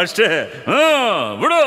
ಅಷ್ಟೇ ಬಿಡು.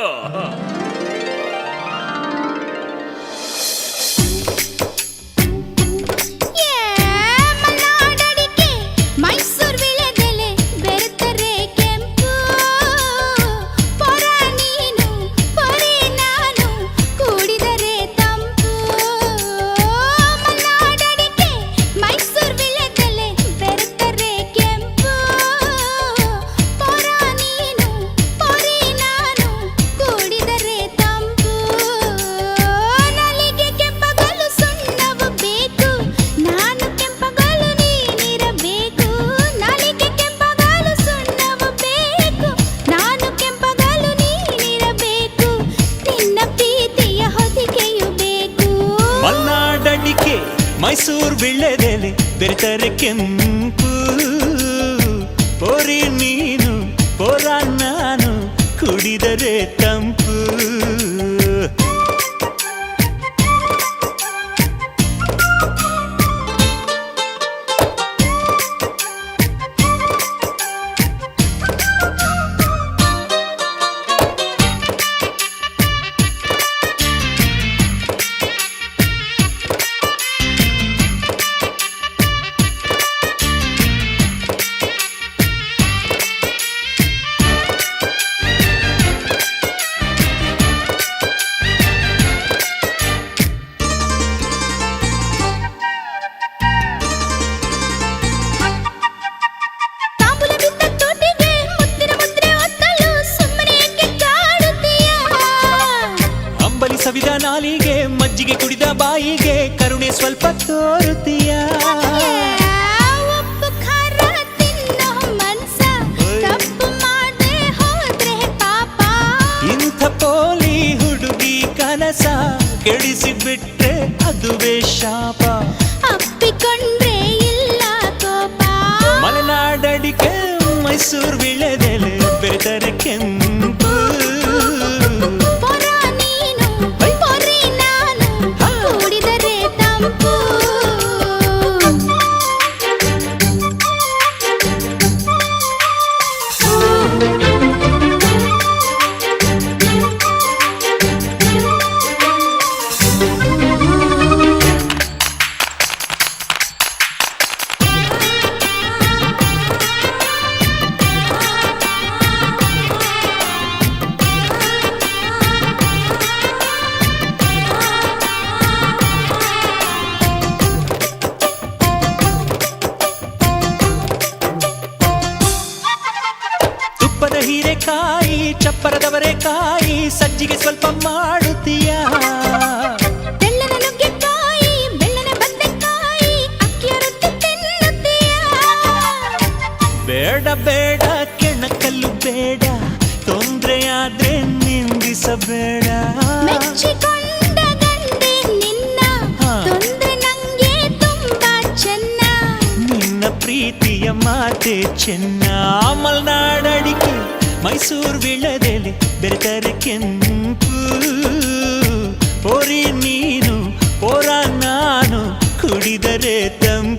ಮೈಸೂರು ವೀಳ್ಯದೆಲೆ ಬೆರೆತರೆ ಕೆಂಪು, ಪೋರಿ ನೀನು ಪೋರ ನಾನು ಕುಡಿದರೆ ತಂಪು. ಸವಿದ ನಾಲಿಗೆ ಮಜ್ಜಿಗೆ ಕುಡಿದ ಬಾಯಿಗೆ ಕರುಣೆ ಸ್ವಲ್ಪ ತೋರುತ್ತೀಯ. ಇಂಥ ಪೋಲಿ ಹುಡುಗಿ ಕನಸ ಕೆಡಿಸಿ ಬಿಟ್ರೆ ಅದುವೇ ಶಾಪ. ಅಪ್ಪಿಕೊಂಡ್ರೆ ಇಲ್ಲ ಕೋಪ. ಮಲೆನಾಡಡಿಕೆ ಮೈಸೂರು ವೀಳ್ಯದೆಲೆ ಬೆರೆತರೆ ಕೆಂಪು, ಹೀರೆಕಾಯಿ ಚಪ್ಪರದವರೆಕಾಯಿ ಸಜ್ಜಿಗೆ ಸ್ವಲ್ಪ ಮಾಡುತ್ತೀಯ. ಬೆಳ್ಳನ ನುಗ್ಗೆಕಾಯಿ ಬೆಳ್ಳನ ಬದನೆಕಾಯಿ ಅಕ್ಕಿಯ ರೊಟ್ಟಿ ತಿನ್ನುತ್ತೀಯ. ಬೇಡ ಬೇಡ ಕೆಣಕಲ್ಲು ಬೇಡ, ತೊಂದ್ರೆಯಾದ್ರೆ ನಿಂದಿಸಬೇಡ. ಮೆಚ್ಚಿಕೊಂಡ ಗಂಡೆ ನಿನ್ನ ತೊಂದ್ರೆ ನಂಗೆ ತುಂಬಾ ಚೆನ್ನ. ನಿನ್ನ ಪ್ರೀತಿಯ ಮಾತೆ ಚೆನ್ನ. ಮಲೆನಾಡಡಿಕೆ ಮೈಸೂರು ವೀಳ್ಯದೆಲೆ ಬೆರೆತರೆ ಕೆಂಪು, ಪೋರಿ ನೀನು ಪೋರ ನಾನು ಕುಡಿದರೆ ತಂಪು.